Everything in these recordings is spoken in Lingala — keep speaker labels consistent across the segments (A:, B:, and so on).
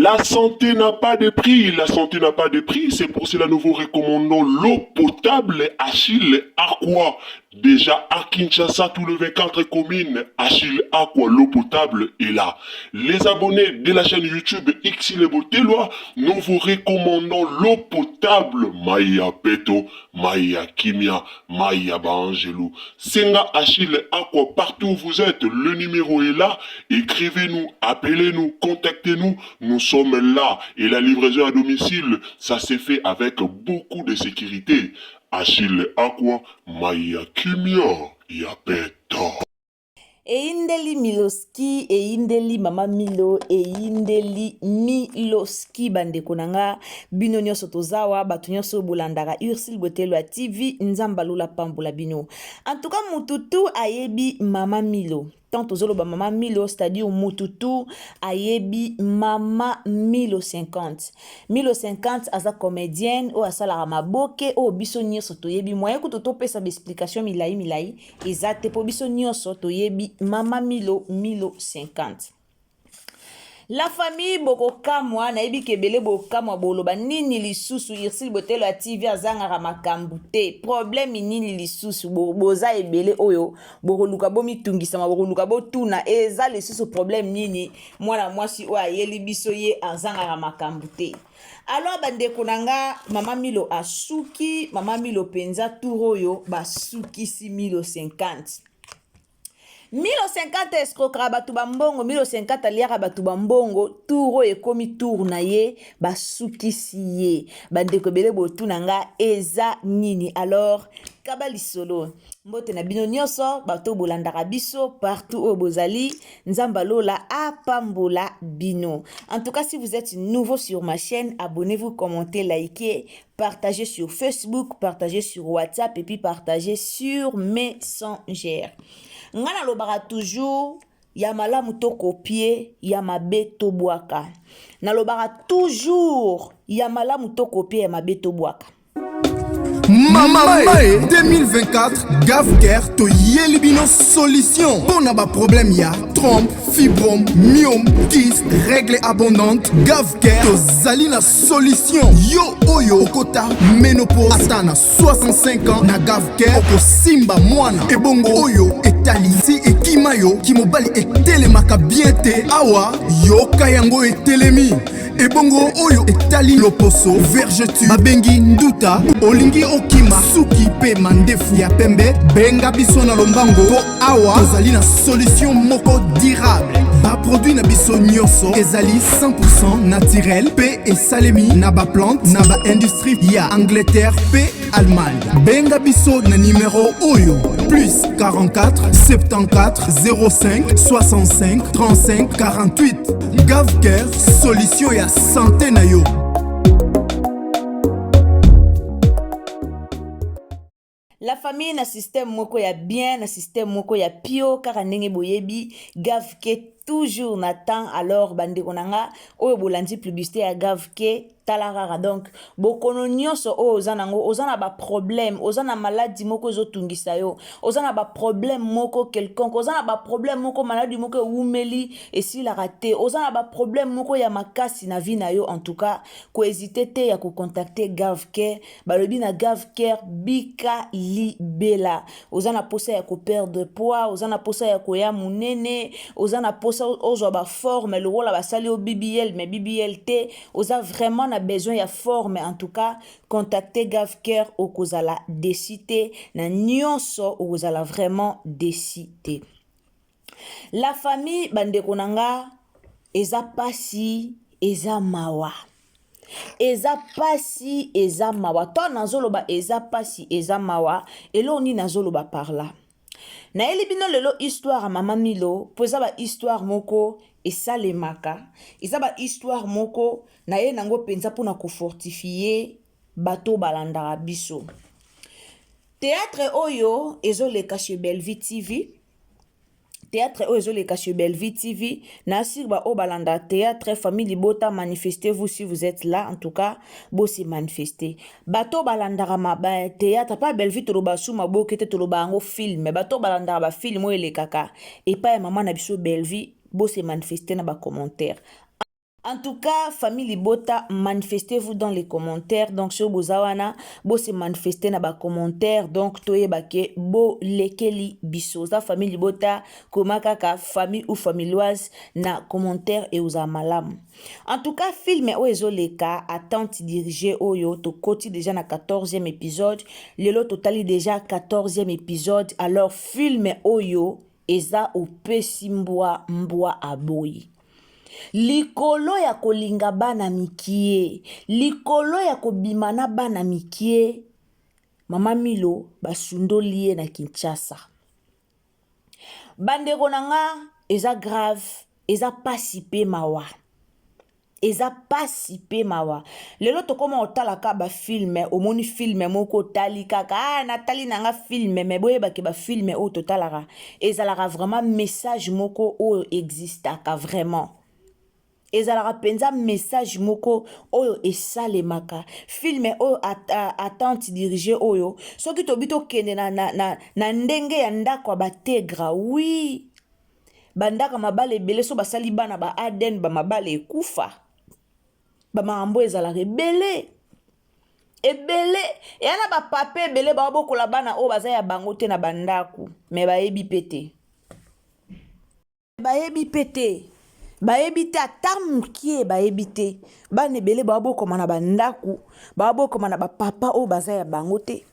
A: La santé n'a pas de prix, la santé n'a pas de prix, c'est pour cela que nous vous recommandons l'eau potable Achille Aqua. Déjà à Kinshasa, tous les 24 communes, Achille Aqua, l'eau potable est là. Les abonnés de la chaîne YouTube Xile Botelwa, nous vous recommandons l'eau potable Maya Peto, Maya Kimia, Maya Bangelou. Senga Achille Aqua, partout où vous êtes, le numéro est là. Écrivez-nous, appelez-nous, contactez-nous. Nous sommes là. Et la livraison à domicile, ça s'est fait avec beaucoup de sécurité. Achille Aqua, Maya Kimia, Yapeto.
B: Eindeli Miloski, Eindeli Mama Milo, Eindeli Miloski bandeko nanga bino nyonso tozawa batu nyonso bolandaka Ursil Botelwa TV nzambalula pambula bino. En tout cas mututu ayebi Mama Milo. Tant tozoloba Mama Milo, c'est-à-dire mututu ayebi Mama Milo 50. Milo 50 aza comédienne ou asala maboke o biso nyonso toyebi moyen ko topesa explication milai ezate po biso nyonso toyebi Mama Milo 50. La famille bokokamwa na yebi kebele bokokamwa boloba nini lisusu Ursil Botelwa TV azangaka makambu te problème nini lisusu boza ebele oyo bokoluka bomitungisama bokoluka botuna eza lisusu problème nini mwana mwasi oyo ayeli biso ye azangaka makambu te. Alors bandeko nanga Mama Milo asuki Mama Milo penza tour oyo basuki si Milo 50. Milo 50 escroquera batu bambongo, Milo 50 aliaka batu bambongo, touro ekomi tour na ye, basukisi ye. Bandeko bele botu nanga eza nini. Alors, kabali solo. Mbote na bino nyonso, bato bolandaka biso, partout au bozali, nzambalola apambola bino. En tout cas, si vous êtes nouveau sur ma chaîne, abonnez-vous, commentez, likez, partagez sur Facebook, partagez sur WhatsApp et puis partagez sur Messenger. Ngana lobaka toujours ya malamu to copier ya mabe to bwaka. Na lobaka toujours ya malamu to copier ya mabe to bwaka.
C: Mama Mae 2024 Gavker to Yelibino solution. Bon aba problème ya trompe, fibrome, myome, kyste, règle abondante. Gavker to zalina solution. Yo oyo kota ménopause atana 65 ans na Gavker oko simba mwana. Ebongo oyo etali si ekimayo kimobali etelemaka bien te. Awa yo kayango etelemi. Ebongo oyo etali loposo vergetu babengi nduta olingi okima suki pe mandefu ya pembe benga biso na lombango po awa tozali na solution moko durable ba produit na biso nyonso ezali 100% naturel pe esalemi na ba plante na ba industrie ya Angleterre pe Allemagne. Benga biso na numéro oyo plus 44 74 05 65 35 48. Gavker solution ya santé na yo.
B: La famille na système moko ya bien, na système moko ya pio, kaka ndenge boyebi, Gavker toujours n'attend alors bandeko nanga oyo bolandi publicité ya Gavker talarara. Donc bokono nyonso o ozanango ozana ba problème ozana maladie moko ezotungisa yo ozana ba problème moko quelconque ozana ba problème moko maladie moko umeli esila raté ozana ba problème moko ya makasi na vie na yo. En tout cas ko hésiter te ya ko contacter Gavker balobi na Gavker bika libela ozana posa ya ko perdre poids ozana posa ya ko ya munene ozana posa ozo ba forme le rôle ba sali au BBL mais BBL te oza vraiment na besoin ya forme. En tout cas contactez Gavker au kozala décidé na nyonso au kozala vraiment décidé. La famille bandeko nanga eza pasi eza mawa eza pasi eza mawa to nazoloba eza pasi eza mawa eloni nazoloba par là. Na elibino lelo histoire Mama Milo poza ba histoire moko esalemaka eza ba histoire moko na ye nango penza pona ko fortifier bato balandaka biso. Théâtre oyo ezoleka chez Bellevue TV. Théâtre oyo ezoleka chez Bellevue TV. Na sirba o balanda théâtre famille libota manifestez-vous si vous êtes là. En tout cas, bo se manifester. Bato balandaka ma ba théâtre pas Bellevue toloba suma bo kete toloba ngo film. Bato balandaka ba film o elekaka. Et pas maman na biso Bellevue bo se manifester na ba commentaire. En tout cas, famille Libota, manifestez-vous dans les commentaires. Donc, sur Bozawana, bo se manifester na ba commentaire. Donc, toye bake bo lekeli biso. La famille Libota, komakaka famille ou familioise na commentaire et aux malam. En tout cas, film Oezo Leka, attente dirigé Oyo, to koti déjà na 14e épisode. Lelo totali déjà 14e épisode. Alors, film Oyo, eza ou pesimboa mboa aboyi. Likolo ya kolinga bana mikie, likolo ya kobimana bana mikie, Mama Milo basundoli ye na Kinshasa. Bandeko nanga eza grave, eza pasi pe mawa. Eza pasi pe mawa. Lelo tokoma otalaka ba filme, omoni filme moko tali kaka, natali nanga filme, mais boye bake ba filme o totalaka. Ezalaka vraiment message moko o existaka vraiment. Ezalara penza message moko oyo esalemaka filme oyo attente dirigé oyo soki tobito kende na ndenge ya ndako bategra oui bandaka mabale ebele so basali bana ba Aden ba mabale ekufa ba marambo ezala rebele ebele yana ba pape ebele ba bokola bana oyo baza ya bango te na bandaku me bayebi pete bayebi te ata mokie bayebi te bana ebele babokoma na bandaku babokoma na bapapa oyo baza ya bango te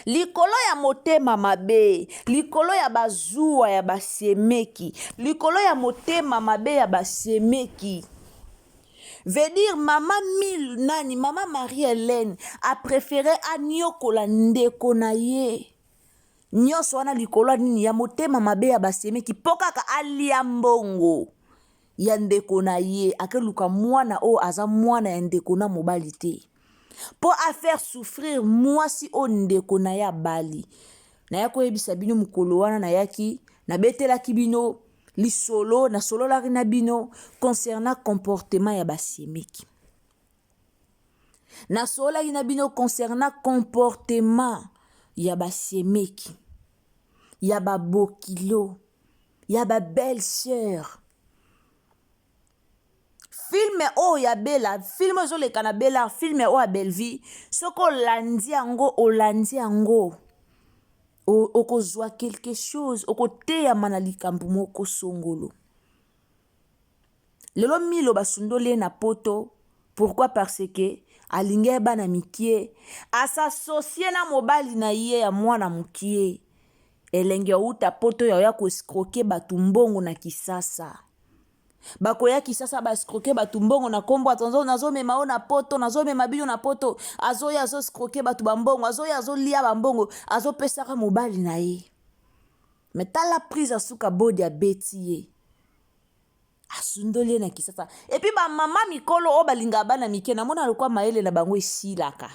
B: likolo ya motema mabe likolo ya bazuwa ya basemeki likolo ya motema mabe ya basemeki veut dire mama Marie-Hélène a préféré anyokola ndeko na ye nyonso wana likolo nini ya motema mabe ya basemeki po kaka alia mbongo ya ndeko na ye akeluka mwana o aza mwana ya ndeko na mobali te po a faire souffrir mwasi o ndeko na ya bali na ya koyebisa bino mukolo wana na yaki na betelaki bino lisolo na sololaki na bino concernant comportement ya basemeki na sololaki na bino concernant comportement ya basemeki ya babokilo ya babelle-sœur filme o ya bela filme ozoleka na bela filme o ya Belleville soko olandi yango okozwa quelque chose okoteyama na likambo moko songolo lelo Milo basundoli na poto pourquoi parce que alinge bana mikie asassocie na mobali na ye ya mwana mukie elenge uta poto ya koskroke batu mbongo na Kisasa bakoya Kisasa baskroke batu mbongo na kombo atonzo nazomema o na poto nazomema bino na poto azoya azoskroke batu bambongo azoya azolia bambongo azopesaka mobali na ye metala prise asuka bodi ya beti ye asundoli na Kisasa epi ba mama mikolo o balinga bana mike namona alukwa maele na bango esilaka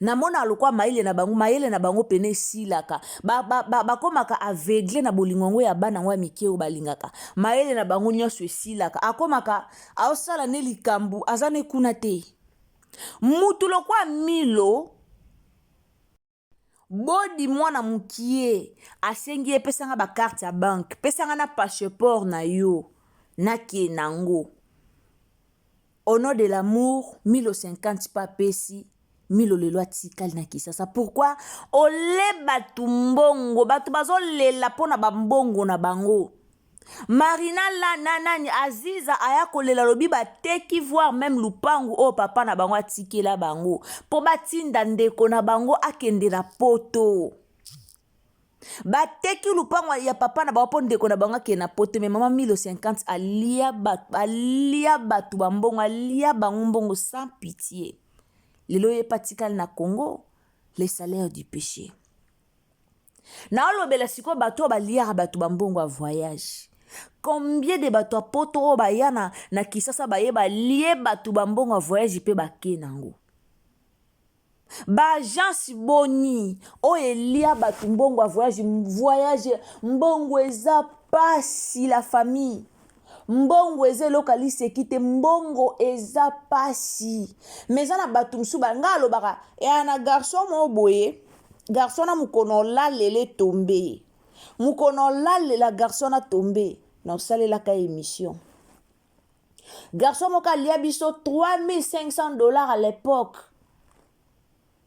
B: namona alukwa maele na bango pene silaka bakomaka aveugle na bolingongo ya bana ngwa mike o balingaka maele na bango nyonso esilaka akomaka aosala ne likambu azane kuna te mutu lokwa Milo bodi mwana mukie asengi epesanga ba carte ya banque pesanga na passeport na yo nakie nango au nom de l'amour 1050 pa pesi Milo lelo atikali na Kisasa pourquoi ole batu mbongo batu bazolela pona bambongo na bango Marina la nani Aziza ayakolela lobi bateki voir même lupangu o papa na bango atikela bango po batinda ndeko na bango akende na poto bateki lupangu ya papa na bango po ndeko na bango akende na poto mais mama 1050 alia batu bambongo alia bango mbongo sans pitié lelo ye patikali na Congo les salaires du péché na olobela siko bato baliaka batu bambongo a voyage combien de bato apoto bayana na Kisasa baye balie batu bambongo a voyage pe bake nango ba agence boni o elia batu mbongo a voyage mbongo eza pasi la famille mbongo eze lokali sekite mbongo eza pasi mezana batu msuba ngalo baka ya na garçon mo boye garçon na mukono lalele tombe mukono lalela garçon na tombe na salela ka émission Garçon moka lia biso $3500 à l'époque.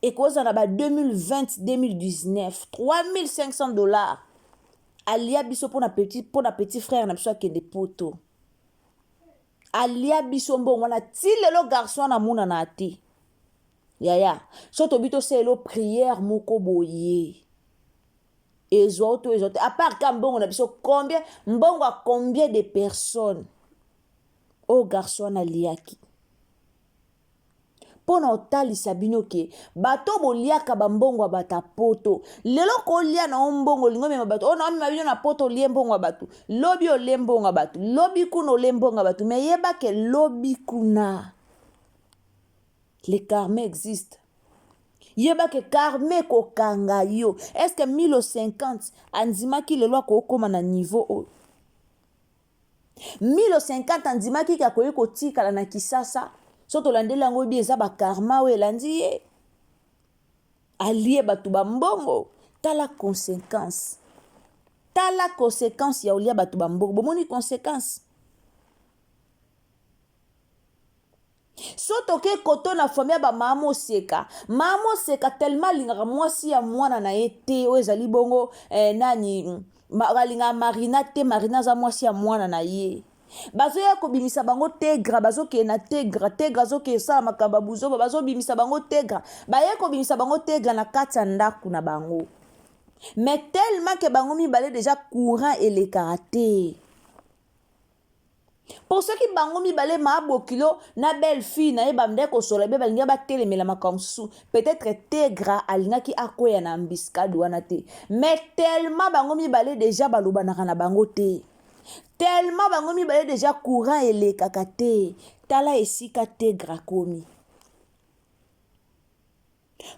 B: Et cause en a 2020-2019. $3500. Alia biso pour na petit frère na biso qui des poteaux. Alia biso mbongo na ti lelo garçon na muna na ate. Yaya. So to bito c'est lo prière moko boye. Ezoto. À part quand mbongo na biso combien mbongo a combien de personnes? Oh garçon aliaki. Pona otalisa bino ke bato boliaka bambongo bata poto lelo ko lia na mbongo lingo mema bato ona mema bino na poto lie mbongo batu lobi o lembongo batu lobi kuno lembongo batu mais yeba ke lobi kuna le karma existe yeba ke karma ko kanga yo est-ce que 1050 anzimaki lelo ko koma na niveau o 1050 anzimaki ka koyi ko tikala na kisasa soto landela ngo bi eza ba karma we landi ye alie batu bambongo tala conséquence ya olia batu bambongo bomoni conséquence soto ke koto na famille ba mamo seka tellement lingaka mwasi ya mwana na ete o ezali bongo nani linga marina za mwasi ya mwana na ye bazo ya kobimisa bango tegra bazo ke na tegra zo ke sala makamba buzo bazo bimisa bango tegra ba ye kobimisa bango tegra na kati ya ndaku na bango mais tellement que bango mibale déjà courant et les karaté pour ceux qui bango mibale ma bokilo na belle fille na yeba ndeko sola be balinga ba telemela makamsu peut-être tegra alingaki akoya na embuscade wana te mais tellement bango mibale déjà balobanaka na bango te tellement bango mibale déjà courant et les kakate tala esika tegra komi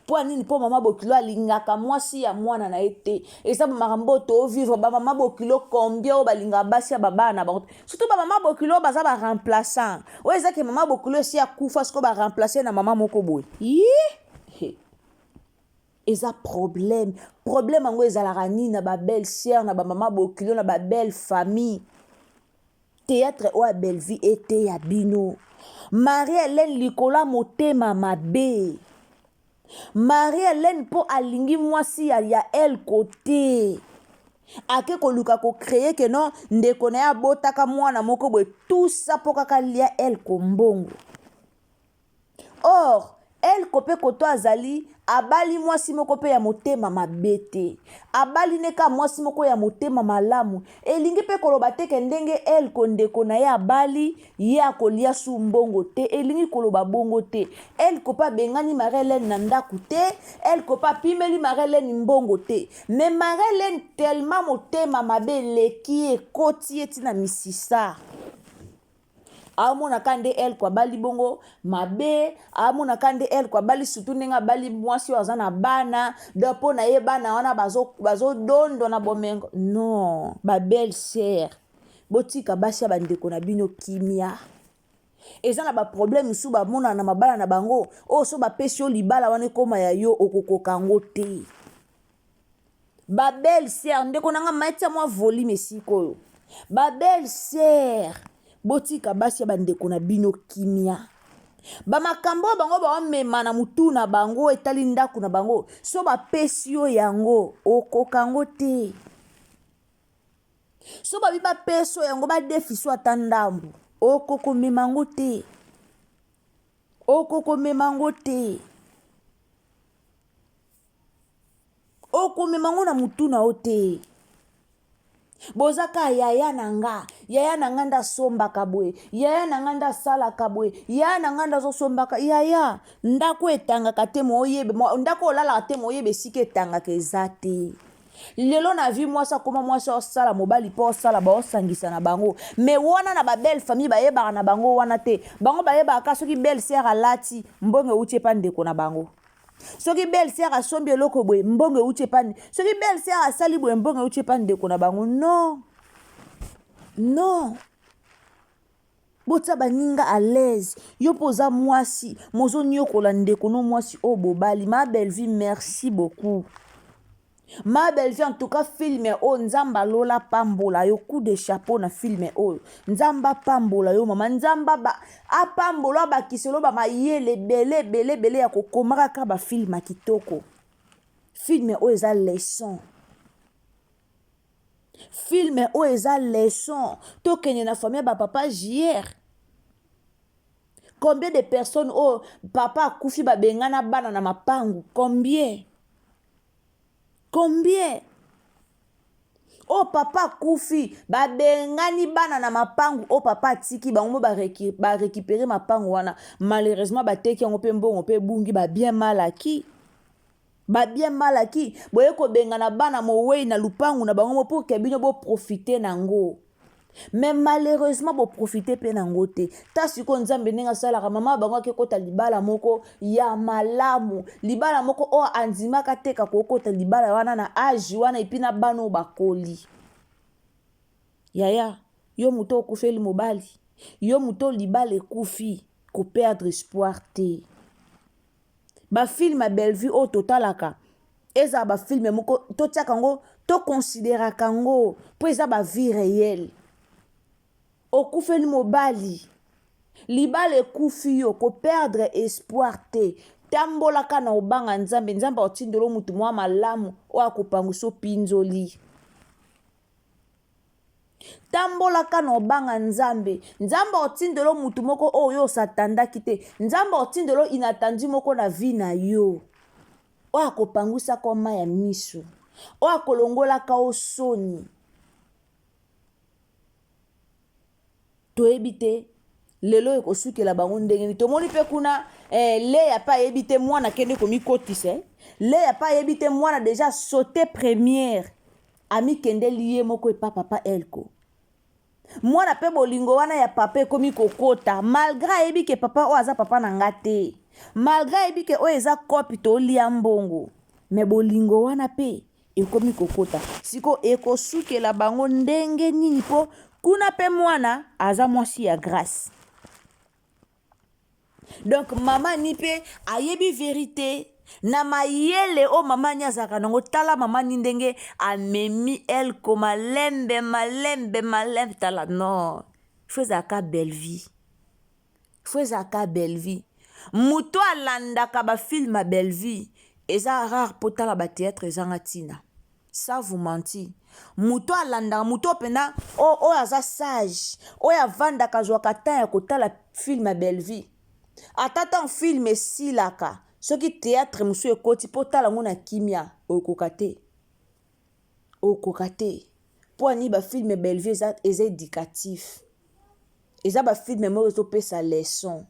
B: po anini po mama bokilo alingaka mwasi ya mwana na ete esa makambo to vivre ba mama bokilo combien o balinga basi ya baba na bango surtout ba mama bokilo baza ba remplaçant o eza ke mama bokilo si akufa sko ba remplacer na mama moko boy eza problème yango ezalaka nini na ba belle sœur na ba mama bokilo na ba belle famille théâtre o a belle vie ete ya bino Marie-Hélène likola motema mabe Marie-Hélène po alingi mwasi ya elle côté ake koluka ko créer que non ndeko na ya botaka mwana moko boy tout ça po kaka lia elle kombongo or elle kopé koto azali abali mwasi moko pe ya motema mabete abali neka mwasi moko ya motema malamu elingi pe koloba te ke ndenge elle kondeko na ya abali ya kolia su mbongo te elingi koloba bongo te elle kopa bengani Marie-Hélène na ndaku te elle kopa pimeli Marie-Hélène mbongo te mais Marie-Hélène tellement motema mabe leki ekoti etina misisa amona kande elle kwa bali bongo mabe amona kande elle kwa bali surtout nenga bali mwasi wazana bana dopo na ye bana wana bazo dondo na bomengo non ba belle sœur botika basi bandeko na bino kimia eza na ba problème su ba mona na mabala na bango o so ba pesio libala wana koma ya yo okokokango te ba belle sœur ndeko nanga maitsa mwa volume sikoyo ba belle sœur botika basi bandeko na bino kimia ba makambo bango ba mema na mutu na bango etali ndaku na bango so ba pesio yango okokango te so ba biba peso yango ba defiso atandambu okoko memango te okoko memango na mutu na ote bozaka yaya nanga nda somba kabwe yaya nanga nda sala kabwe yaya nanga nda zo somba ka yaya ndako etanga kate moyebe ndako olala kate moyebe sike etanga kezate lelo na vie mwasa koma mwasa osala mobali po sala ba osangisa na bango mais wana na ba belle famille ba yeba na bango wana te bango ba yeba ka soki belle sœur alati mbonge uche pa ndeko na bango soki belle sœur asombi eloko boye mbonge uche pande soki belle sœur asali boye mbonge uche pande ndeko na bango non botsa baninga à l'aise yo poza mwasi mozo nyokola ndeko no mwasi o bobali ma belle vie merci beaucoup Ma belle vie en tout cas film o nzamba lola pambola yo coup de chapeau na film o nzamba pambola yo mama nzamba ba apambola ba kiselo ba mayele bele ya kokomaka ka ba film kitoko film o eza leçon film o eza leçon to kenye na famille ba papa JR combien de personnes o papa akufi ba bengana bana na mapangu combien o papa kufi babengani bana na mapangu o papa atiki bango ba récupérer mapangu wana malheureusement bateki yango pe mbongo pe bungi ba bien malaki boye ko bengana bana mowei na lupangu na bango pour que bino bo profiter nango mais malheureusement bo profiter pe nango te ta siko nzambe ndenge salaka mama bango akekota libala moko ya malamu libala moko o andimaka teka kokota libala wana na age wana epi na bano bakoli yaya yo muto okufeli mobali yo muto libala ekufi ko perdre espoir te bafilme ya Bellevue oyo totalaka eza bafilme moko totiaka yango tokonsideraka yango mpo eza bavie réelle okufeli mobali libala ekufi yo koperdre espoir te tambolaka na obanga nzambe nzambe otindelo mutu mwa malamu oyo akopangwisa opinzoli tambolaka na obanga nzambe nzambe otindelo mutu moko oyo osatandaki te nzambe otindelo inatandi moko na vi na yo oyo akopangwisaka oma ya miso oyo akolongolaka osoni toyebi te lelo ekosukela bango ndenge nini tomoni mpe kuna leya mpe ayebi te mwana akende komikotisa leya mpe ayebi te mwana deja saute première amikendeli ye moko epa papa elko mwana mpe bolingo wana ya papa ekomi kokota malgré ayebi ke papa oyo aza papa na nga te malgré ayebi ke oyo eza kopi tolia mbongo me bolingo wana mpe ekomi kokota siko ekosukela bango ndenge nini mpo kuna mpe mwana aza mwasi ya grâce donc mama ni mpe ayebi vérité na mayele o mama ni azalaka nango tala mama ni ndenge amemi elko malembe tala non fo ezalaka Bellevue mutu alandaka bafilme ya Bellevue eza rare mpo tala bateatre ezanga ntina ça vous mentir mutu alandaka mutu openda oyo aza sage oyo avandaka azwaka temps ya kotala filme ya Bellevue ata tan filme esilaka soki théâtre mosusu ekoti mpo tala ngo na kimia okoka te mpo ani bafilme Bellevue eza éducatif eza bafilme moko ezopesa leçon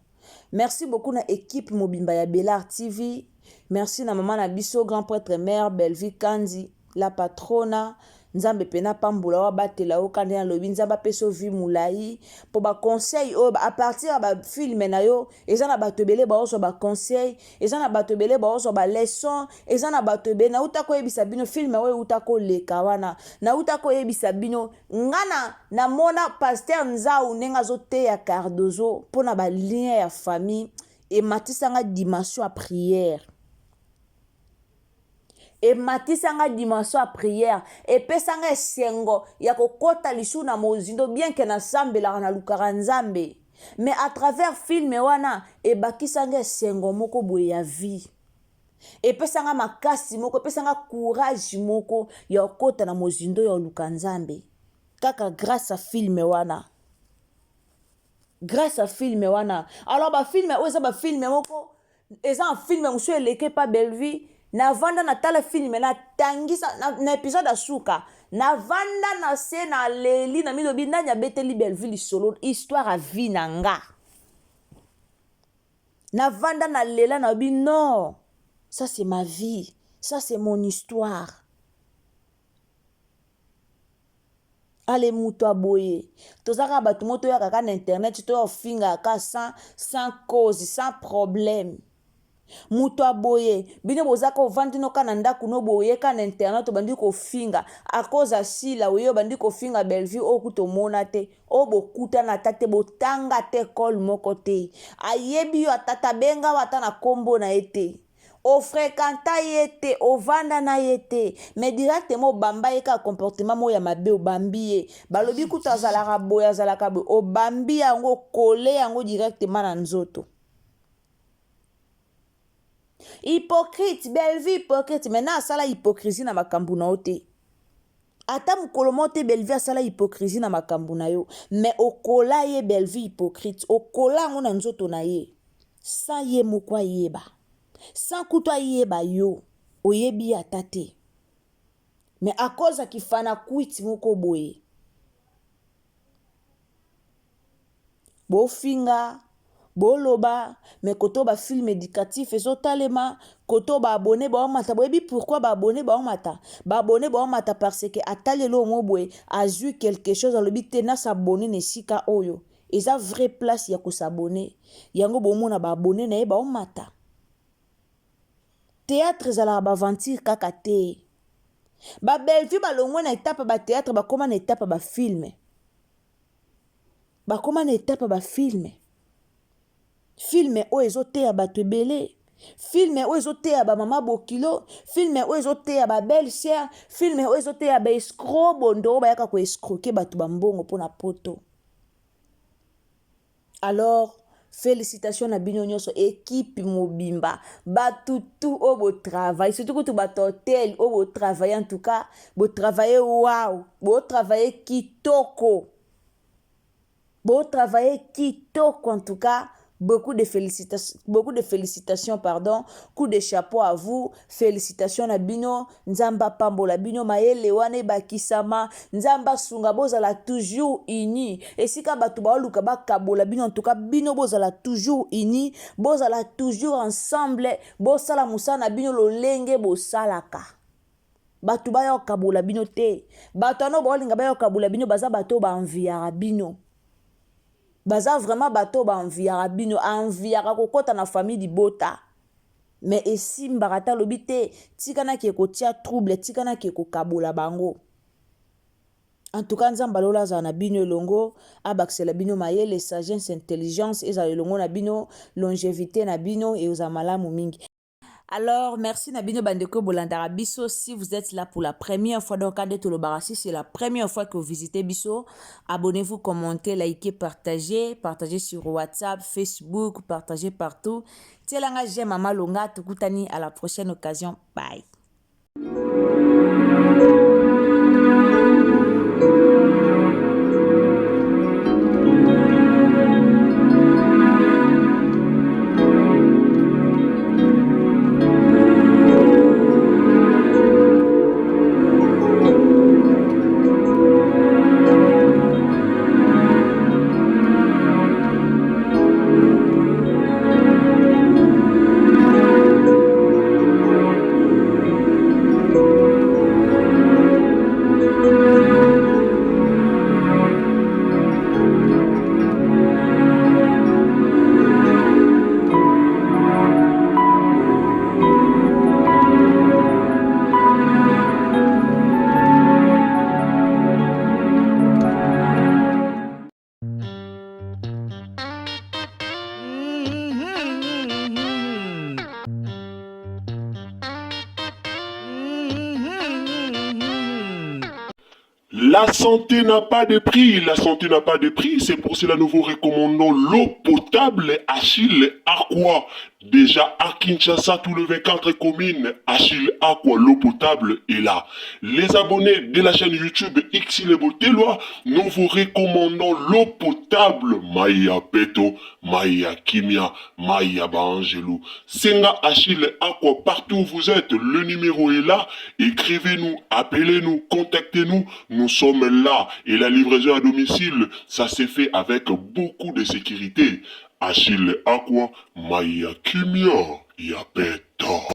B: merci beaucoup na équipe mobimba ya Belard TV merci na mama na biso grand prêtre mère Bellevue Kandi la patrona nzambe pena pambula wa batela o kande na lobi nzamba peso vi mulai po ba conseil o a partir ba film na yo eza na bato belé ba oso ba conseil eza na bato belé ba oso ba leçon eza na bato be na uta ko yebisa bino film we uta ko leka wana na uta ko yebisa bino ngana na mona pasteur Nzau nenga zo te ya Cardozo pona ba lien ya famille et matisanga dimension à prière et matisanga dimension à prière et pesanga esengo ya kokota lisu na mozindo bien que na sambela na lukara nzambe mais à travers film wana e bakisanga esengo moko boye ya vie et pesanga makasi moko pesanga courage moko ya kokota na mozindo ya luka nzambe kaka grâce à film wana alors ba film oza ba film moko eza un film monsieur eleke pa Bellevue na vanda na tala filme na tangisa na épisode asuka na vanda na se na leli na milobi ndani ya beteli Bellevue solo histoire à vie nanga na vanda na lela na bi non ça c'est ma vie ça c'est mon histoire ale muto aboye tozaka bato moto ya kaka na internet to ofinga ka sans cause sans problème mutu aboye bino bozaka ovandi no kana ndaku no boye kana internet bandi kofinga akoza sila oyo bandi kofinga Bellevue okuto mona te o bokuta na tate botanga te kol moko te ayebi yo atata benga wata na kombo na ete ofréquenta ye te ovanda na ye te mais directement obamba ye ka comportement mo ya mabe obambi ye balobi kutu azalaka boye obambi yango kole yango directement na nzoto. Hypocrite, belle vie hypocrite. Maintenant, ça la hypocrisie na makambu na yo te. Ata mukolo mo te belle vie asala hypocrisie na makambu na yo. Mais okola ye belle vie hypocrite. Okola yango na nzoto na ye. Sans ye moko yeba. Sans kutu yeba yo. Oyebi ata te. Mais à cause ya kifana kwiti moko boye. Bofinga. Boloba, mais koto ba film éducatif ezotalema, koto ba abonné ba mata. Boyebi pourquoi ba abonné ba mata? Ba abonné ba mata parce que atalelo mo boye a vu quelque chose alobi te na s'abonner ne sika oyo. Eza vraie place ya ko s'abonner. Yango bomona ba abonné na ye ba mata. Théâtre ezala ba aventure kaka te. Ba belle vie ba longo na étape ba théâtre ba koma na étape ba film. Ba koma na étape ba film. Filme o ezote ya bato ebele. Filme o ezote ya ba mama bokilo. Filme o ezote ya ba belle sœur. Filme o ezote ya ba escroc bondo ba yaka ko escroquer bato bambongo pona poto. Alors, félicitations na bino nyonso équipe mobimba. Bato tout au beau travail. Surtout que tout bato hotel au beau travail en tout cas. Beau travailler wow. Beau travailler kitoko. Beau travailler kitoko en tout cas. Beaucoup de félicitations, pardon. Coup de chapeau à vous. Félicitations na bino. Nzamba pambola bino maele wane bakisama. Nzamba sunga bozala toujours uni. Et si ka batu ba luka ba kabola bino en tout cas bino bozala toujours uni. Bozala toujours ensemble. Bosala musana bino lolenge bosalaka. Batu ba yo kabola bino te. Batu ano bolinga ba yo kabola bino baza bato ba enviara bino. Baza vraiment bato ba enviara bino enviara kokota na famille di bota mais esi mbarata lobite tikana ke ko tia trouble tikana ke ko kabola bango en tout cas nzamba lola za na bino longo abaksela bino mayele sagesse intelligence eza longo na bino longévité na bino et oza malamu mingi. Alors, merci Nabino Bandeko Bolandara Bisso. Si vous êtes là pour la première fois dans le cadre de Tolobarassi, c'est la première fois que vous visitez Bisso. Abonnez-vous, commentez, likez, partagez. Partagez sur WhatsApp, Facebook, partagez partout. Tielanga j'aime Mama Longa, Tukutani, à la prochaine occasion. Bye.
A: La santé n'a pas de prix, la santé n'a pas de prix, c'est pour cela nous vous recommandons l'eau potable Achille Aqua. Déjà à Kinshasa, tous les 24 communes, Achille Aqua, l'eau potable est là. Les abonnés de la chaîne YouTube Xile Botelwa, nous vous recommandons l'eau potable Maya Peto, Maya Kimia, Maya Bangelou. Senga Achille Aqua, partout où vous êtes, le numéro est là. Écrivez-nous, appelez-nous, contactez-nous. Nous sommes là et la livraison à domicile, ça s'est fait avec beaucoup de sécurité. Achille Aqua, Maya Kimia, Yapeto.